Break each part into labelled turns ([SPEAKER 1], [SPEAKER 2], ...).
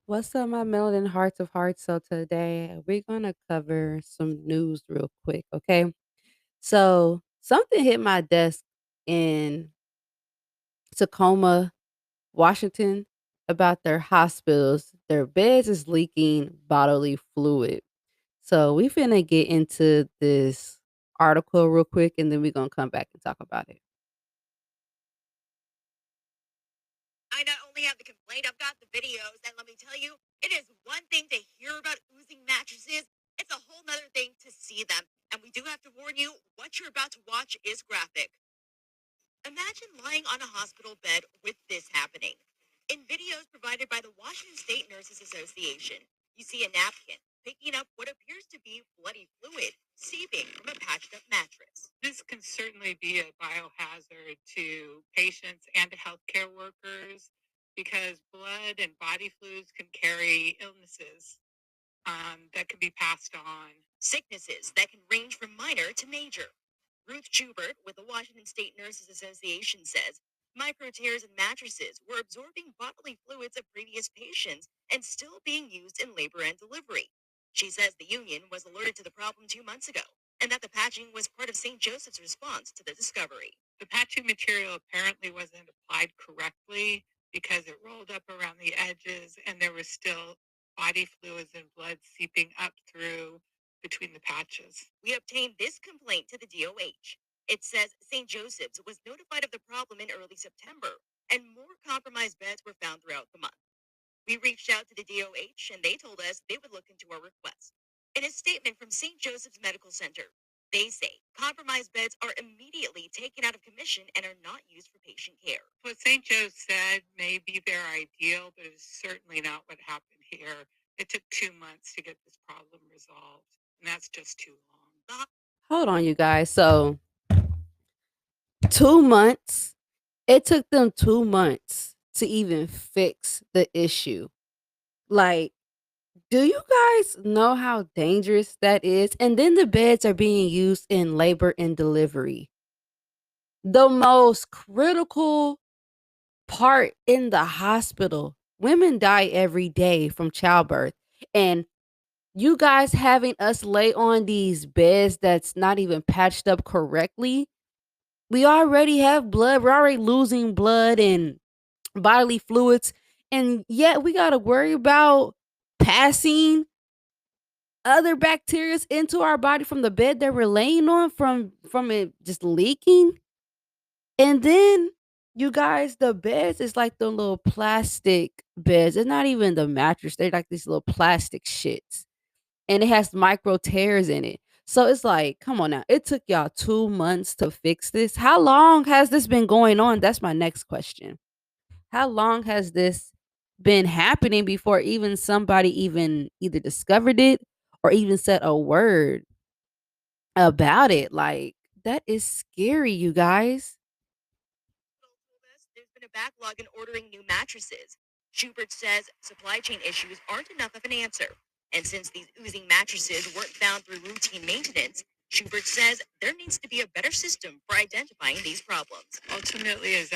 [SPEAKER 1] What's up, my melanin hearts of hearts? So today we're gonna cover some news real quick, okay? So something hit my desk in Tacoma, Washington, about their hospitals. Their beds is leaking bodily fluid. So we finna get into this article real quick, and then we're gonna come back and talk about it.
[SPEAKER 2] I not only have the complaint, I've got the videos, and let me tell you, it is one thing to hear about oozing mattresses. It's a whole nother thing to see them. And we do have to warn you, what you're about to watch is graphic. Imagine lying on a hospital bed with this happening. In videos provided by the Washington State Nurses Association, you see a napkin picking up what appears to be bloody fluid seeping from a patched up mattress. This can certainly be a biohazard to patients and to healthcare workers because blood and body fluids can carry illnesses that can be passed on. Sicknesses that can range from minor to major. Ruth Schubert with the Washington State Nurses Association says micro tears in mattresses were absorbing bodily fluids of previous patients and still being used in labor and delivery. She says the union was alerted to the problem 2 months ago and that the patching was part of St. Joseph's response to the discovery. The patching material apparently wasn't applied correctly because it rolled up around the edges and there was still body fluids and blood seeping up through between the patches. We obtained this complaint to the DOH. It says St. Joseph's was notified of the problem in early September, and more compromised beds were found throughout the month. We reached out to the DOH, and they told us they would look into our request. In a statement from St. Joseph's Medical Center, they say compromised beds are immediately taken out of commission and are not used for patient care. What St. Joe said may be their ideal, but it's certainly not what happened here. It took 2 months to get this problem resolved, and that's just too long.
[SPEAKER 1] Hold on, you guys. So 2 months. It took them 2 months to even fix the issue. Like, do you guys know how dangerous that is? And then the beds are being used in labor and delivery. The most critical part in the hospital. Women die every day from childbirth. And you guys having us lay on these beds that's not even patched up correctly. We already have blood. We're already losing blood and bodily fluids. And yet we got to worry about passing other bacteria into our body from the bed that we're laying on from it just leaking. And then you guys, the beds is like the little plastic beds. It's not even the mattress. They're like these little plastic shits. And it has micro tears in it. So it's like, come on now. It took y'all 2 months to fix this. How long has this been going on? That's my next question. How long has this been happening before even somebody even either discovered it or even said a word about it? Like, that is scary, you guys.
[SPEAKER 2] There's been a backlog in ordering new mattresses. Schubert says supply chain issues aren't enough of an answer. And since these oozing mattresses weren't found through routine maintenance, Schubert says there needs to be a better system for identifying these problems. Ultimately, is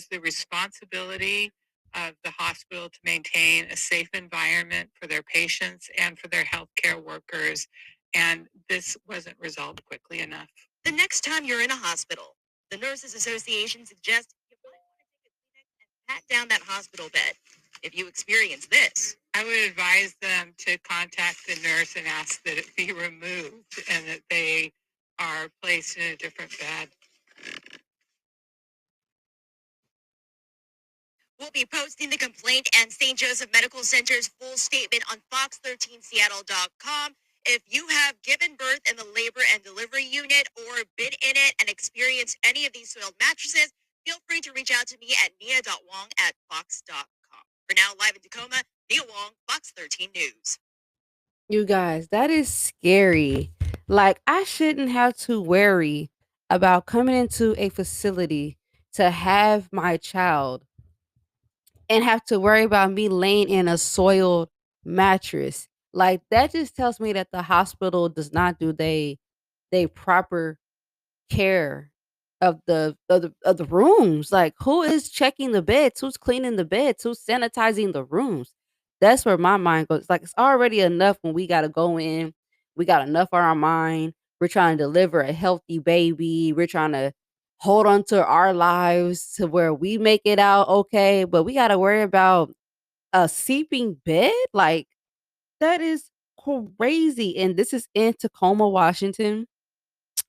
[SPEAKER 2] the responsibility of the hospital to maintain a safe environment for their patients and for their healthcare workers. And this wasn't resolved quickly enough. The next time you're in a hospital, the Nurses Association suggests you might want to take a Kleenex and pat down that hospital bed. If you experience this, I would advise them to contact the nurse and ask that it be removed and that they are placed in a different bed. We'll be posting the complaint and St. Joseph Medical Center's full statement on fox13seattle.com. If you have given birth in the labor and delivery unit or been in it and experienced any of these soiled mattresses, feel free to reach out to me at nia.wong@fox.com. For now, live in Tacoma, Nia Wong, Fox 13 News.
[SPEAKER 1] You guys, that is scary. Like, I shouldn't have to worry about coming into a facility to have my child and have to worry about me laying in a soiled mattress. Like, that just tells me that the hospital does not do they proper care of the rooms. Like, who is checking the beds? Who's cleaning the beds? Who's sanitizing the rooms? That's where my mind goes. Like it's already enough when we gotta go in, we got enough on our mind. We're trying to deliver a healthy baby. We're trying to hold on to our lives to where we make it out okay, but we gotta worry about a seeping bed? Like, that is crazy. And this is in Tacoma, Washington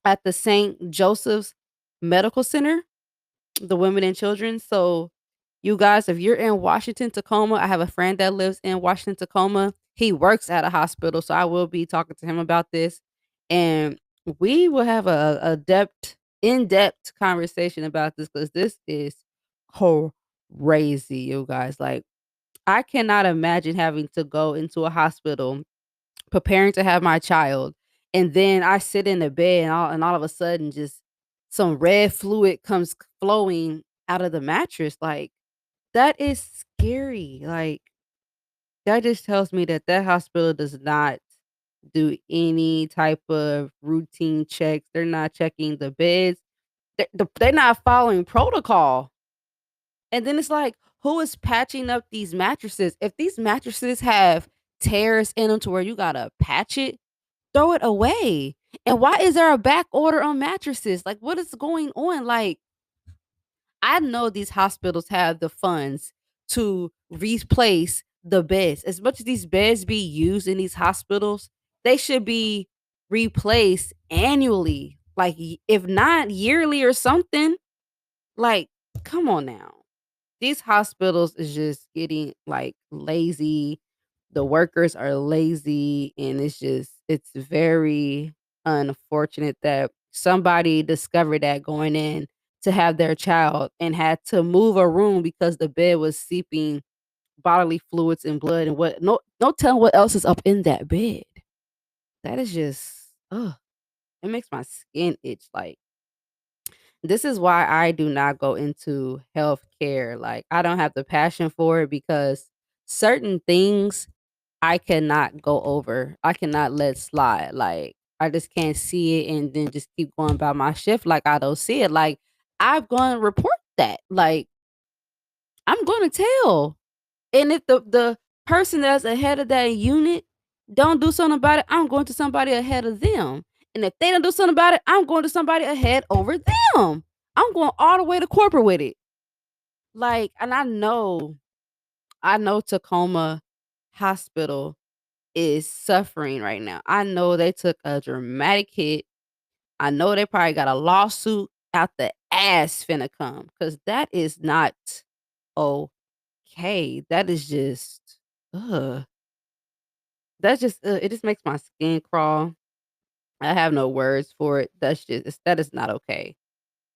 [SPEAKER 1] at the St. Joseph's Medical Center, the women and children. So, you guys, if you're in Washington, Tacoma, I have a friend that lives in Washington, Tacoma. He works at a hospital, so I will be talking to him about this. And we will have a in-depth conversation about this because this is crazy, you guys. Like, I cannot imagine having to go into a hospital preparing to have my child, and then I sit in the bed and all of a sudden just some red fluid comes flowing out of the mattress. Like, that is scary. Like, that just tells me that that hospital does not do any type of routine checks. They're not checking the beds. They're not following protocol. And then it's like, who is patching up these mattresses? If these mattresses have tears in them to where you gotta patch it, throw it away. And why is there a back order on mattresses? Like, what is going on? Like, I know these hospitals have the funds to replace the beds. As much as these beds be used in these hospitals, they should be replaced annually. Like, if not yearly or something. Like, come on now. These hospitals is just getting, like, lazy. The workers are lazy, and it's very unfortunate that somebody discovered that going in to have their child and had to move a room because the bed was seeping bodily fluids and blood and what no telling what else is up in that bed. That is just ugh, it makes my skin itch, like, this is why I do not go into healthcare. Like, I don't have the passion for it because certain things I cannot go over. I cannot let slide. Like, I just can't see it and then just keep going by my shift like I don't see it. Like, I'm going to report that. Like, I'm going to tell. And if the person that's ahead of that unit don't do something about it, I'm going to somebody ahead of them. And if they don't do something about it, I'm going to somebody ahead over them. I'm going all the way to corporate with it. Like, and I know Tacoma Hospital is suffering right now. I know they took a dramatic hit. I know they probably got a lawsuit out the ass finna come because that is not okay. That is just, ugh. That's just it just makes my skin crawl. I have no words for it. That is not okay.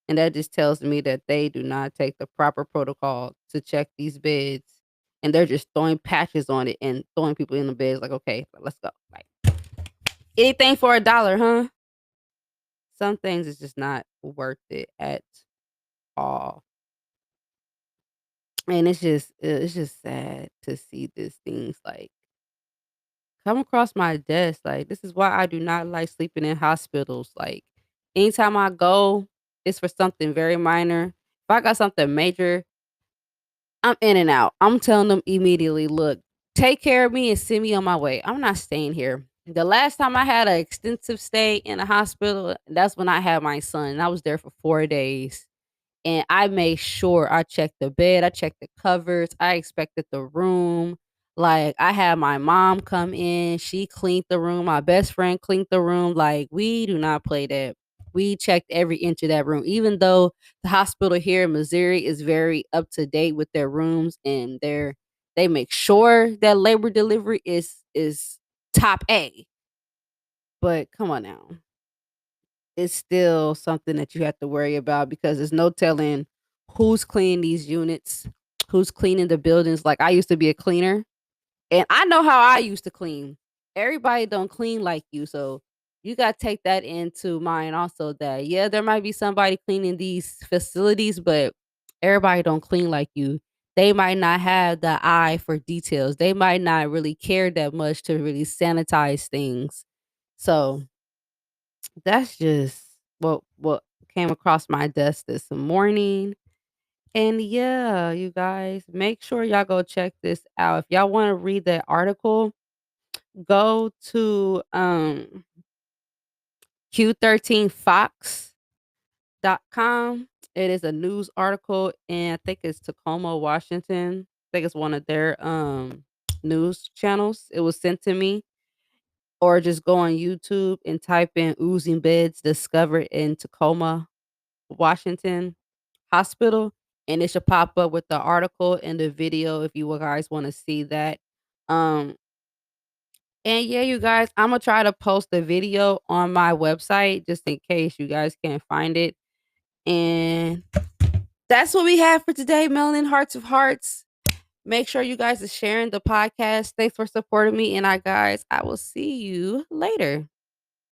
[SPEAKER 1] And that just tells me that they do not take the proper protocol to check these beds. And they're just throwing patches on it and throwing people in the beds like, okay, let's go. Like, anything for a dollar, huh? Some things is just not worth it at all. And it's just sad to see these things like come across my desk. Like, this is why I do not like sleeping in hospitals. Like, anytime I go, it's for something very minor. If I got something major, I'm in and out. I'm telling them immediately, look, take care of me and send me on my way. I'm not staying here. The last time I had an extensive stay in a hospital, that's when I had my son. And I was there for 4 days. And I made sure I checked the bed, I checked the covers, I inspected the room. Like, I had my mom come in, she cleaned the room, my best friend cleaned the room. Like, we do not play that. We checked every inch of that room, even though the hospital here in Missouri is very up to date with their rooms and they make sure that labor delivery is top A. But come on now, it's still something that you have to worry about because there's no telling who's cleaning these units, who's cleaning the buildings. Like, I used to be a cleaner, and I know how I used to clean. Everybody don't clean like you, so you got to take that into mind also that yeah, there might be somebody cleaning these facilities, but everybody don't clean like you. They might not have the eye for details. They might not really care that much to really sanitize things. So that's just what came across my desk this morning, And yeah, you guys, make sure y'all go check this out. If y'all want to read the article, go to Q13Fox.com. It is a news article, and I think it's Tacoma, Washington. I think it's one of their news channels. It was sent to me. Or just go on YouTube and type in oozing beds discovered in Tacoma, Washington hospital, and it should pop up with the article and the video if you guys want to see that. Um, and yeah, you guys, I'm gonna try to post the video on my website just in case you guys can't find it. And that's what we have for today, Melanin Hearts of Hearts. Make sure you guys are sharing the podcast. Thanks for supporting me. And I will see you later.